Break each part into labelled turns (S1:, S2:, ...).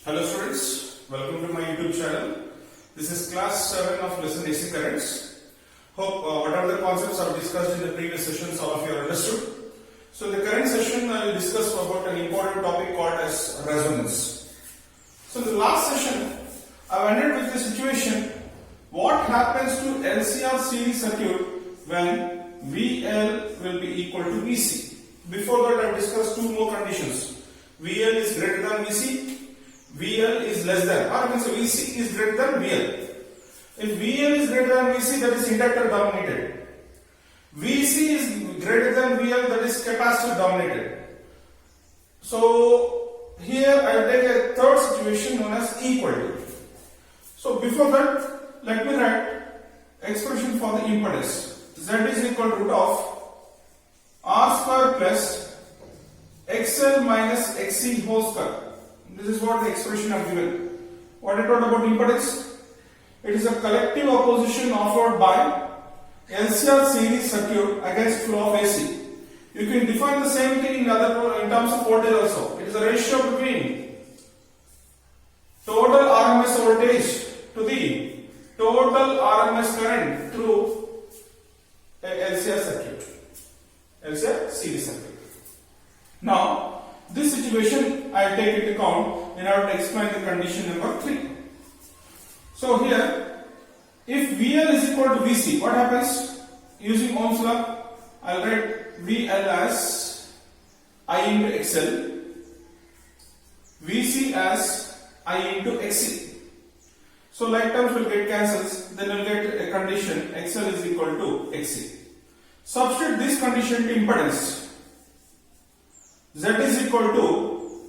S1: Hello students, welcome to my YouTube channel. This is class 7 of lesson AC currents. Hope whatever the concepts I've discussed in the previous sessions all of you are understood. So in the current session I will discuss about an important topic called as resonance. So in the last session I ended with the situation what happens to LCR series circuit when VL will be equal to VC. Before that I discussed two more conditions. VL is greater than VC, VL is less than, or you can say VC is greater than VL. If VL is greater than VC, that is inductor dominated. VC is greater than VL, that is capacitor dominated. So here I will take a third situation known as equal to. So before that, let me write expression for the impedance. Z is equal to root of R square plus XL minus XC whole square. This is what the expression I have given. What I told about impedance? It is a collective opposition offered by LCR series circuit against flow of AC. You can define the same thing in terms of voltage also. It is a ratio between total RMS voltage to the total RMS current through a LCR circuit, LCR series circuit. Now, this situation I will take into account in order to explain the condition number 3. So here, if VL is equal to VC, what happens? Using Ohm's law, I will write VL as I into XL, VC as I into XC. So like terms will get cancelled, then we will get a condition XL is equal to XC. Substitute this condition to impedance. Z is equal to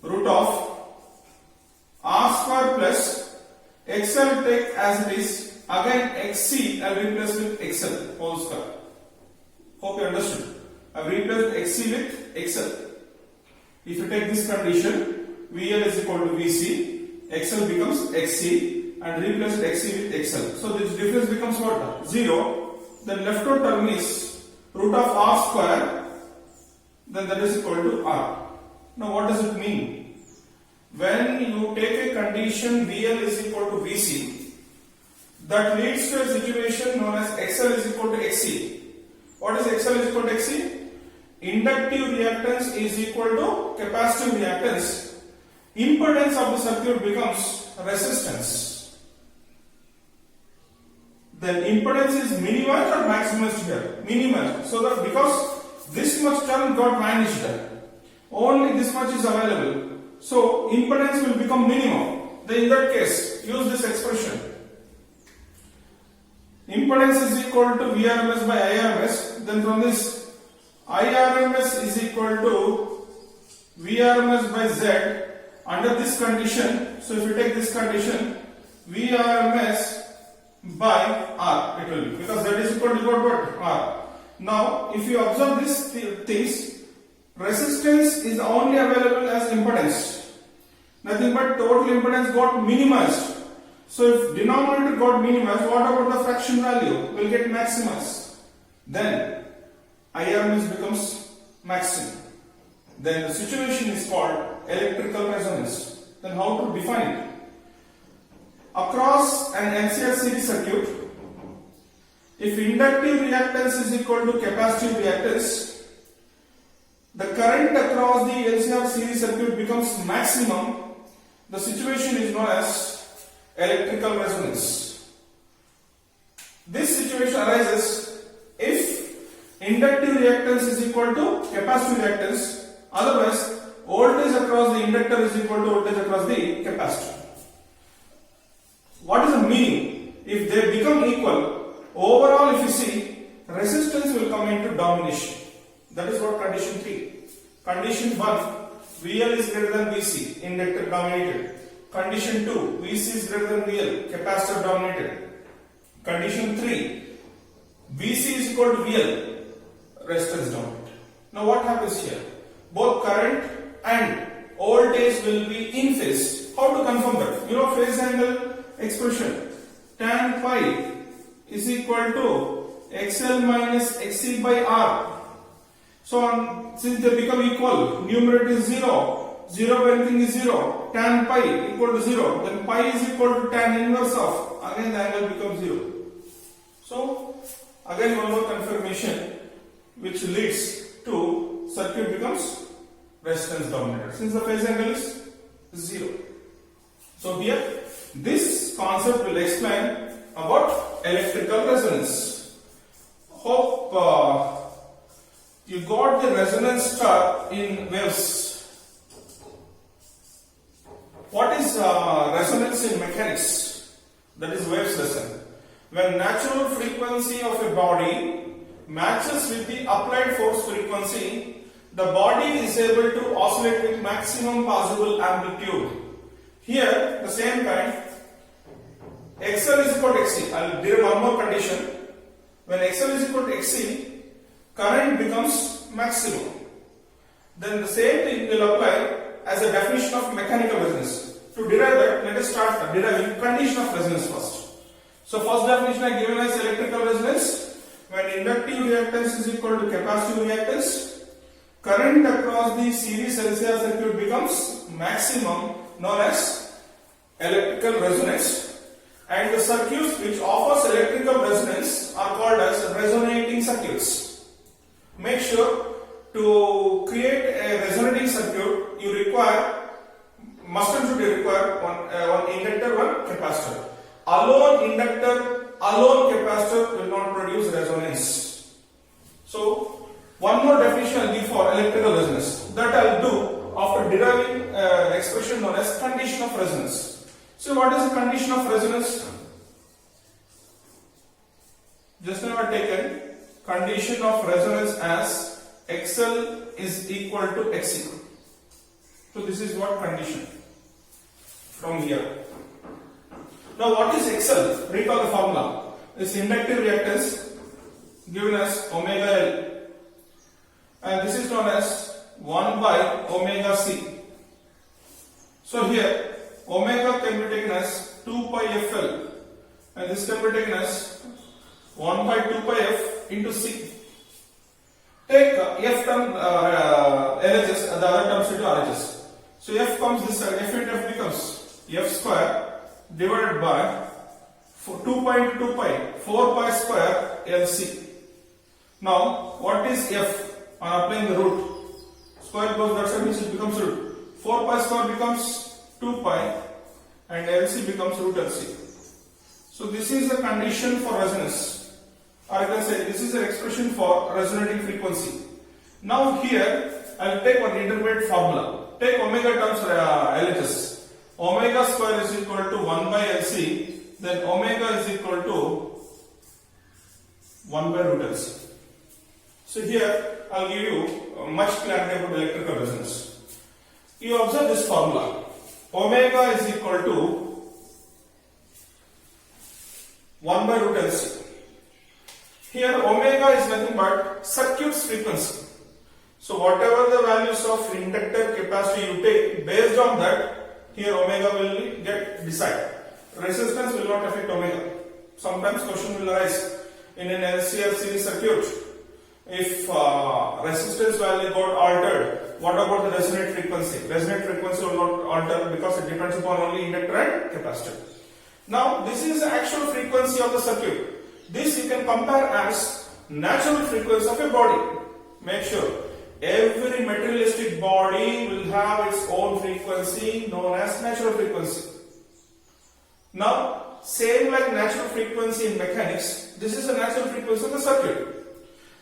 S1: root of R square plus XL take as it is, again XC I will replace with XL whole square. Hope you understood. I have replaced XC with XL. If you take this condition, VL is equal to VC, XL becomes XC and replace XC with XL. So this difference becomes what? 0. Then left out term is root of R square, then that is equal to R. Now what does it mean? When you take a condition VL is equal to VC, that leads to a situation known as XL is equal to XC. What is XL is equal to XC? Inductive reactance is equal to capacitive reactance. Impedance of the circuit becomes resistance. Then impedance is minimized or maximized here? Minimized. So that because this much term got vanished, only this much is available. So impedance will become minimum. Then in that case, use this expression. Impedance is equal to VRMS by IRMS. Then from this, IRMS is equal to VRMS by Z under this condition. So if you take this condition, VRMS by R it will be, because Z is equal to what? R. Now, if you observe these things, resistance is only available as impedance. Nothing but total impedance got minimized. So, if denominator got minimized, what about the fraction value? Will get maximized. Then, IRMS becomes maximum. Then the situation is called electrical resonance. Then how to define it? Across an LCR series circuit, if inductive reactance is equal to capacitive reactance, the current across the LCR series circuit becomes maximum. The situation is known as electrical resonance. This situation arises if inductive reactance is equal to capacitive reactance, otherwise voltage across the inductor is equal to voltage across the capacitor. What is the meaning? If they become equal, overall, if you see, resistance will come into domination. That is what condition 3. Condition 1, VL is greater than VC, inductor dominated. Condition 2, VC is greater than VL, capacitor dominated. Condition 3, VC is equal to VL, resistance dominated. Now what happens here? Both current and voltage will be in phase. How to confirm that? You know phase angle expression, tan phi is equal to XL minus XC by R. So since they become equal, numerator is 0, 0 by anything is 0. Tan pi equal to 0. Then pi is equal to tan inverse of. Again the angle becomes 0. So again one more confirmation which leads to circuit becomes resistance dominated since the phase angle is 0. So here this concept will explain about electrical resonance. Hope you got the resonance term in waves. What is resonance in mechanics? That is waves lesson. When natural frequency of a body matches with the applied force frequency, the body is able to oscillate with maximum possible amplitude. Here, the same kind, XL is equal to XC. I will derive one more condition. When XL is equal to XC, current becomes maximum. Then the same thing will apply as a definition of mechanical resonance. To derive that, let us start deriving condition of resonance first. So first definition I given as electrical resonance. When inductive reactance is equal to capacitive reactance, current across the series LCR circuit becomes maximum, known as electrical resonance, and the circuits which offers electrical resonance are called as resonating circuits. Make sure to create a resonating circuit you require one inductor, one capacitor. Alone inductor, alone capacitor will not produce resonance. So one more definition I will give for electrical resonance. That I will do after deriving expression known as condition of resonance. So what is the condition of resonance? Just now I have taken condition of resonance as XL is equal to XC. So this is what condition from here. Now what is XL? Recall the formula. This inductive reactance given as omega L, and this is known as 1 by omega C. So here omega can be taken as 2 pi FL, and this can be taken as 1 by 2 pi F into C. Take F term LHS and the other terms into RHS. So F comes this side, F into F becomes F square divided by 2 pi into 2 pi, 4 pi square LC. Now what is F? On applying the root, square goes that side means it becomes root. 4 pi square becomes 2 pi and LC becomes root LC. So this is the condition for resonance, or I can say this is an expression for resonating frequency. Now here I will take one intermediate formula. Take omega terms LHS. Omega square is equal to 1 by LC, then omega is equal to 1 by root LC. So here I will give you much clarity about electrical resonance. You observe this formula. Omega is equal to 1 by root LC. Here omega is nothing but circuit's frequency. So whatever the values of inductor capacity you take, based on that, here omega will get decided. Resistance will not affect omega. Sometimes question will arise in an LCR series circuit. If resistance value got altered, what about the resonant frequency? Resonant frequency will not alter because it depends upon only inductor and capacitor. Now this is the actual frequency of the circuit. This you can compare as natural frequency of a body. Make sure every materialistic body will have its own frequency known as natural frequency. Now same like natural frequency in mechanics, this is a natural frequency of the circuit.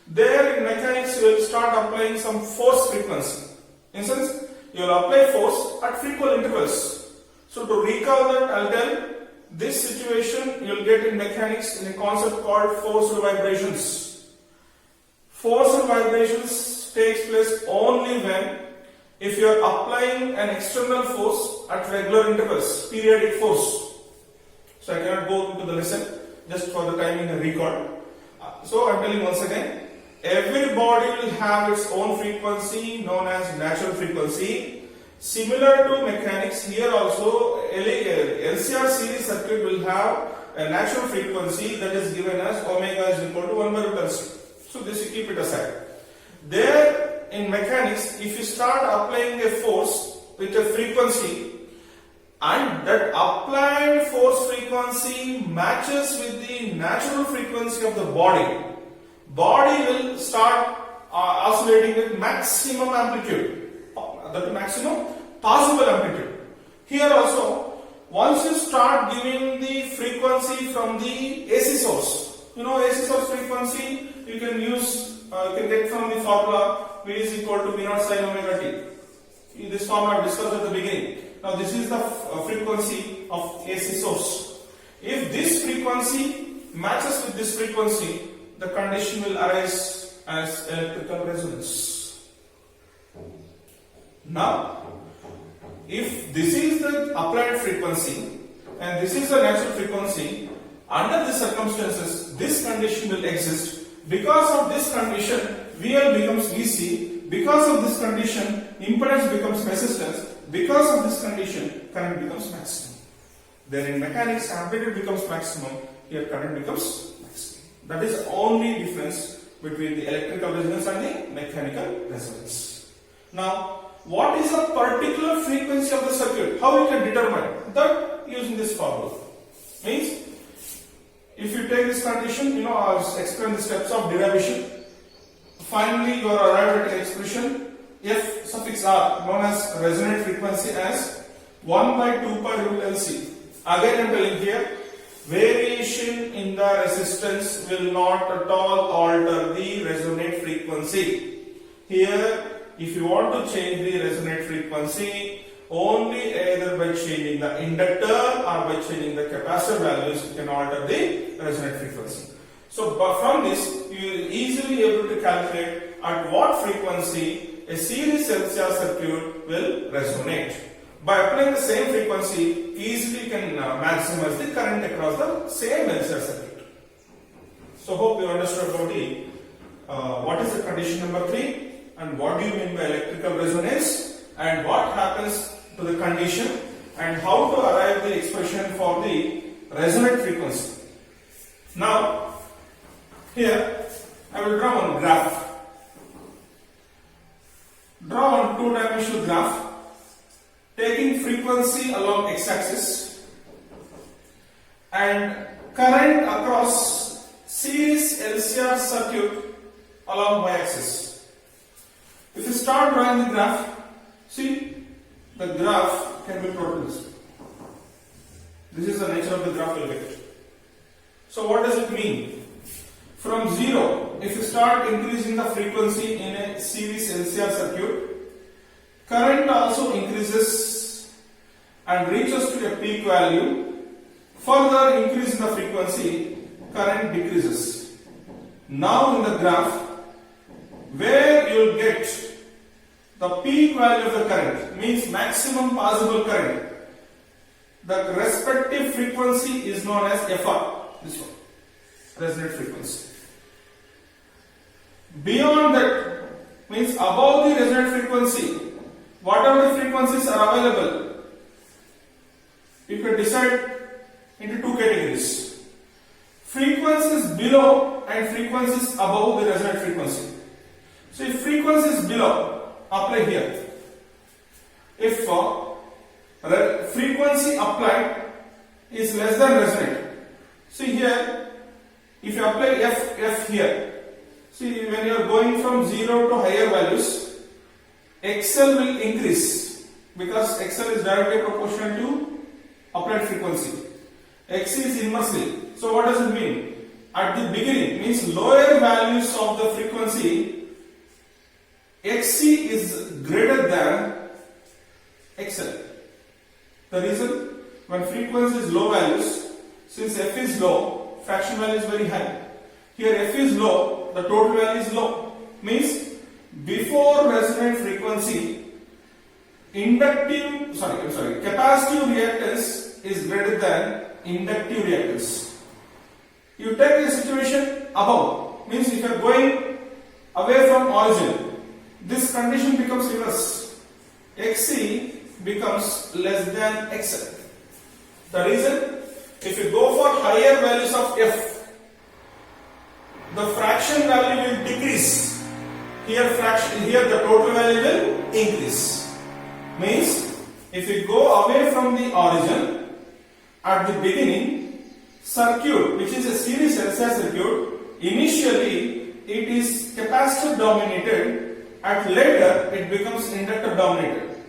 S1: There in mechanics you will start applying some force frequency. In sense, you will apply force at frequent intervals. So to recall that, I will tell this situation you will get in mechanics in a concept called forced vibrations. Forced vibrations takes place only when if you are applying an external force at regular intervals, periodic force. So I cannot go into the lesson just for the time in the record. So I am telling once again, every body will have its own frequency known as natural frequency. Similar to mechanics, here also LCR series circuit will have a natural frequency that is given as omega is equal to 1 by root LC. So this you keep it aside. There in mechanics, if you start applying a force with a frequency and that applied force frequency matches with the natural frequency of the body, body will start oscillating with maximum amplitude, the maximum possible amplitude. Here also, once you start giving the frequency from the AC source, AC source frequency you can use, you can get from the formula V is equal to V naught sin omega t. This formula I discussed at the beginning. Now this is the frequency of AC source. If this frequency matches with this frequency, the condition will arise as electrical resonance. Now, if this is the applied frequency and this is the natural frequency, under these circumstances, this condition will exist. Because of this condition, VL becomes VC. Because of this condition, impedance becomes resistance. Because of this condition, current becomes maximum. Then in mechanics, amplitude becomes maximum. Here current becomes maximum. That is the only difference between the electrical resonance and the mechanical resonance. Now, what is the particular frequency of the circuit? How we can determine that using this formula? Means, if you take this condition, I'll explain the steps of derivation. Finally, you are arrived at an expression F suffix R, known as resonant frequency, as 1 by 2 pi root LC. Again, I am telling here, variation in the resistance will not at all alter the resonant frequency. Here, if you want to change the resonant frequency, only either by changing the inductor or by changing the capacitor values you can alter the resonant frequency. So from this you will easily able to calculate at what frequency a series LCR circuit will resonate. By applying the same frequency, easily you can maximize the current across the same LCR circuit. So hope you understood about the what is the condition number 3 and what do you mean by electrical resonance and what happens to the condition and how to arrive the expression for the resonant frequency. Now, here I will draw one graph. Draw one two-dimensional graph taking frequency along x-axis and current across series LCR circuit along y-axis. If you start drawing the graph, see, the graph can be plotted this way. This is the nature of the graph you will get. So what does it mean? From 0, if you start increasing the frequency in a series LCR circuit, current also increases and reaches to a peak value. Further increase in the frequency, current decreases. Now in the graph, where you will get the peak value of the current, means maximum possible current, the respective frequency is known as FR, this one, resonant frequency. Beyond that, means above the resonant frequency, whatever the frequencies are available, you can decide into two categories: frequencies below and frequencies above the resonant frequency. So if frequency is below, apply here. If frequency applied is less than resonant, see here, if you apply F here, see when you are going from 0 to higher values, XL will increase because XL is directly proportional to applied frequency. XC is inversely. So what does it mean? At the beginning, means lower values of the frequency, XC is greater than XL. The reason, when frequency is low values, since F is low, fraction value is very high. Here F is low, the total value is low. Means before resonant frequency, capacitive reactance is greater than inductive reactance. You take the situation above, means if you are going away from origin, this condition becomes reverse. XC becomes less than XL. The reason, if you go for higher values of F, the fraction value will decrease. Here the total value will increase. Means if we go away from the origin at the beginning, circuit which is a series LCR circuit, initially it is capacitor dominated, at later it becomes inductor dominated,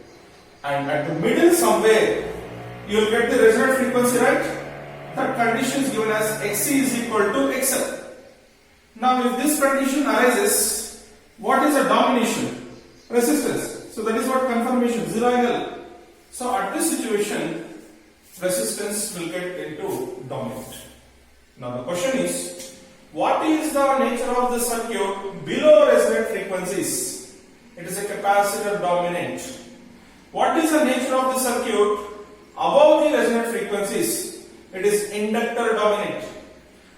S1: and at the middle somewhere you will get the resonant frequency, right? That condition is given as Xc is equal to XL. Now if this condition arises, what is a domination? Resistance. So that is what confirmation, 0 angle. So at this situation, resistance will get into dominant. Now the question is, what is the nature of the circuit below resonant frequencies? It is a capacitor dominant. What is the nature of the circuit above the resonant frequencies? It is inductor dominant.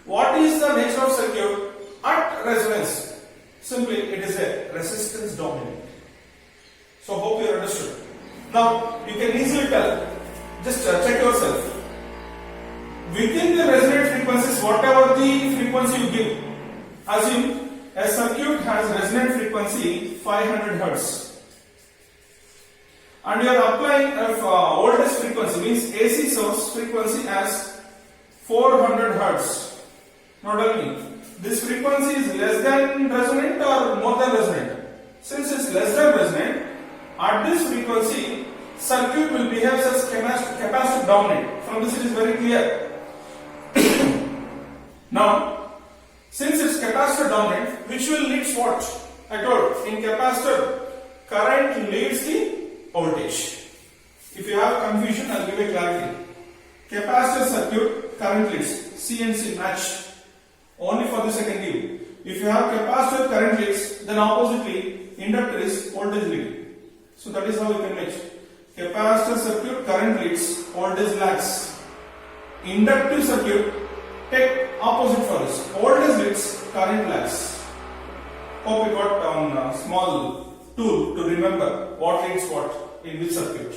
S1: What is the nature of circuit at resonance? Simply it is a resistance dominant. So hope you understood. Now you can easily tell, just check yourself. Within the resonant frequencies, whatever the frequency you give, assume a circuit has resonant frequency 500 Hz, and you are applying a voltage frequency, means AC source frequency as 400 Hz. Now tell me, this frequency is less than resonant or more than resonant? Since it is less than resonant, at this frequency, circuit will behave as capacitor dominant. From this it is very clear. Now, since it's capacitor dominant, which will leads what? I told, in capacitor, current leads the voltage. If you have confusion, I'll give a clarity. Capacitor circuit, current leads. C and C match. Only for this I can give. If you have capacitor current leads, then oppositely, inductor is voltage leading. So that is how you can match. Capacitor circuit, current leads, voltage lags. Inductive circuit, take opposite for this. Voltage leads, current lags. Hope you got a small tool to remember what leads what in which circuit.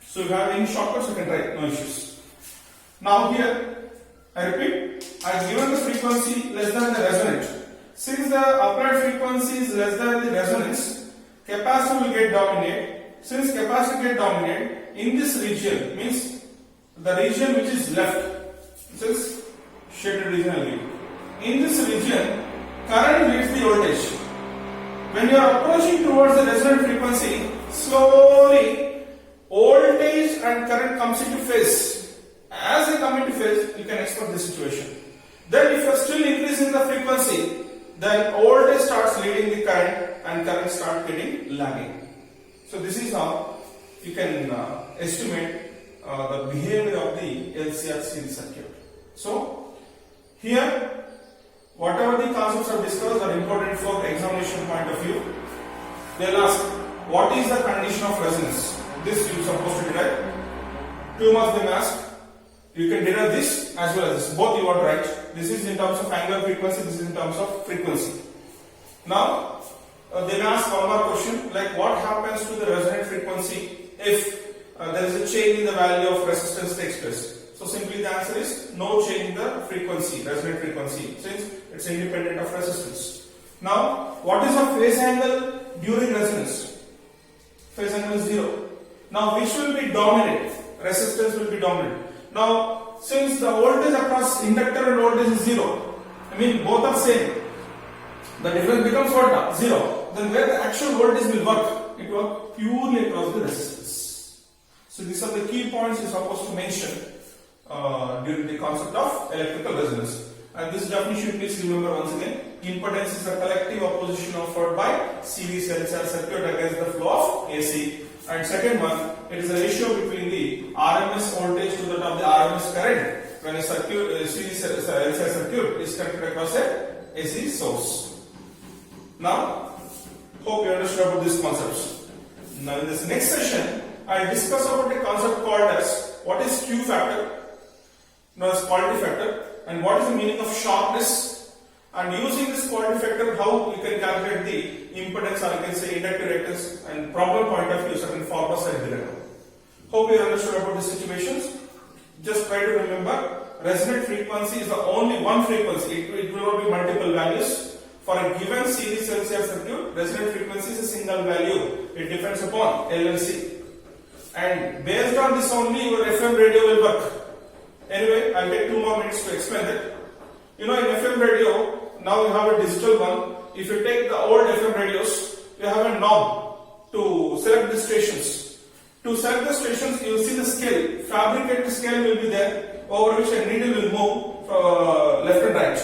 S1: So if you have any shortcuts, you can try, no issues. Now here, I repeat, I have given the frequency less than the resonant. Since the applied frequency is less than the resonance, capacitor will get dominate. Since capacitor get dominate, in this region, means the region which is left, this is shaded region only. In this region, current leads the voltage. When you are approaching towards the resonant frequency, slowly voltage and current comes into phase. As they come into phase, you can expect the situation. Then if you are still increasing the frequency, then voltage starts leading the current and current starts getting lagging. So this is how you can estimate the behavior of the LCR series circuit. So here, whatever the concepts are discussed are important for examination point of view. They'll ask, what is the condition of resonance? This you are supposed to derive. 2 marks they may ask. You can derive this as well as this. Both you want to write. This is in terms of angular frequency, this is in terms of frequency. Now, they may ask one more question, like what happens to the resonant frequency if there is a change in the value of resistance takes place. So simply the answer is no change in the frequency, resonant frequency, since it's independent of resistance. Now, what is the phase angle during resonance? Phase angle is 0. Now, which will be dominant? Resistance will be dominant. Now, since the voltage across inductor and voltage is 0, I mean both are same, the difference becomes what now? 0. Then where the actual voltage will work? It will work purely across the resistance. So these are the key points you are supposed to mention during the concept of electrical resonance. And this definition, please remember once again, impedance is a collective opposition offered by series LCR circuit against the flow of AC. And second one, it is a ratio between the RMS voltage to that of the RMS current when a series LCR circuit is connected across a AC source. Now, hope you understood about these concepts. Now in this next session, I will discuss about a concept called as what is Q factor, known as quality factor, and what is the meaning of sharpness, and using this quality factor, how you can calculate the impedance, or you can say inductive reactance, and problem point of view, certain formulas are derived. Hope you understood about these situations. Just try to remember, resonant frequency is the only one frequency. It will not be multiple values. For a given series LCR circuit, resonant frequency is a single value. it depends upon L and C. And based on this only your FM radio will work. Anyway, I'll take 2 more minutes to explain that. You know, in FM radio, now you have a digital one. If you take the old FM radios, you have a knob to select the stations. To select the stations, you will see the scale. Fabricated scale will be there, over which a needle will move from left and right.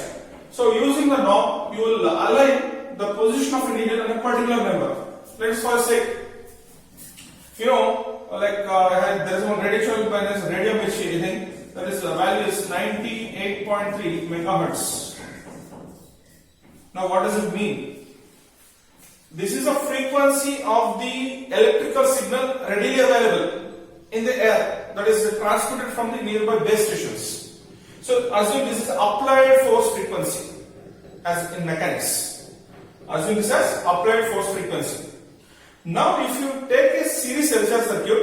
S1: So using the knob, you will align the position of a needle on a particular number. Let's first say, you know, like there is one radio machine, that is the value is 98.3 megahertz. Now what does it mean? This is a frequency of the electrical signal readily available in the air, that is transmitted from the nearby base stations. So assume this is applied force frequency as in mechanics. Assume this as applied force frequency. Now if you take a series LCR circuit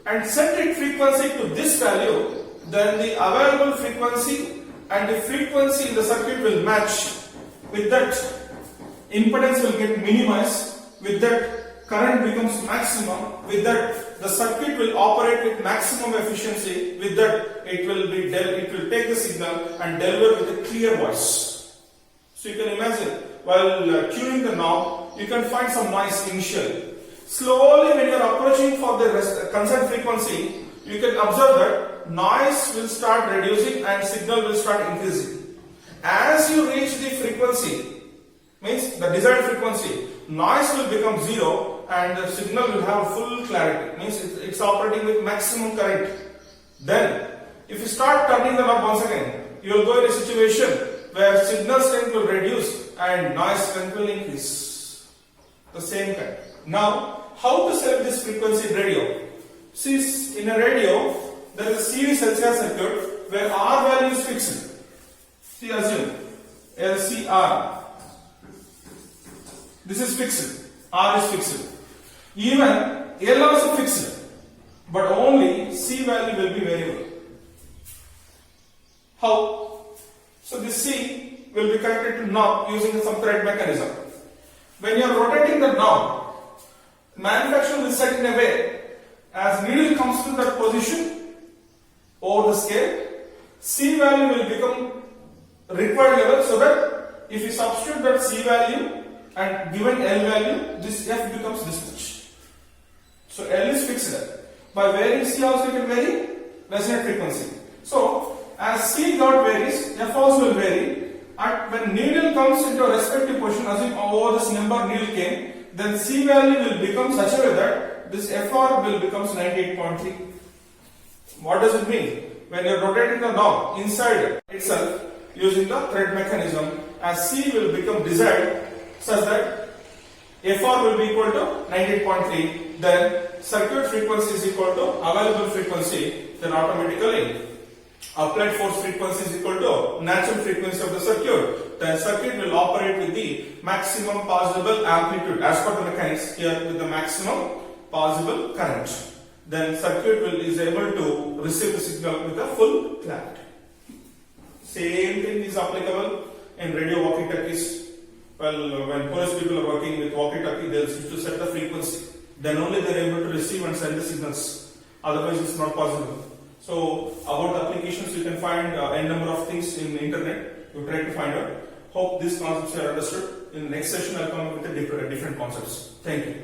S1: and set its frequency to this value, then the available frequency and the frequency in the circuit will match. With that, impedance will get minimized. With that, current becomes maximum. With that, the circuit will operate with maximum efficiency. With that, it will take the signal and deliver with a clear voice. So you can imagine, while tuning the knob, you can find some noise initially. Slowly, when you are approaching for the concerned frequency, you can observe that noise will start reducing and signal will start increasing. As you reach the frequency, means the desired frequency, noise will become zero and the signal will have full clarity, means it's operating with maximum current. Then, if you start turning the knob once again, you will go in a situation where signal strength will reduce and noise strength will increase. The same kind. Now, how to select this frequency in radio? See, in a radio, there is a series LCR circuit where R value is fixed. See, assume LCR. This is fixed. R is fixed. Even L also fixed. But only C value will be variable. How? So this C will be connected to knob using some thread mechanism. When you are rotating the knob, manufacturer will set in a way as needle comes to that position over the scale, C value will become required level, so that if you substitute that C value and given L value, this F becomes this much. So L is fixed. By varying C also you can vary resonant frequency. So as C dot varies, F also will vary. And when needle comes into a respective position, assume over this number needle came, then C value will become such a way that this FR will becomes 98.3. What does it mean? When you are rotating the knob inside itself using the thread mechanism, as C will become desired such that FR will be equal to 98.3, then circuit frequency is equal to available frequency, then automatically applied force frequency is equal to natural frequency of the circuit. The circuit will operate with the maximum possible amplitude as per the mechanics here with the maximum possible current. Then circuit is able to receive the signal with a full clarity. Same thing is applicable in radio walkie-talkies. Well, when police people are working with walkie-talkie, they will to set the frequency. Then only they are able to receive and send the signals. Otherwise, it's not possible. So, about the applications, you can find n number of things in the internet. You try to find out. Hope these concepts are understood. In the next session, I'll come up with different concepts. Thank you.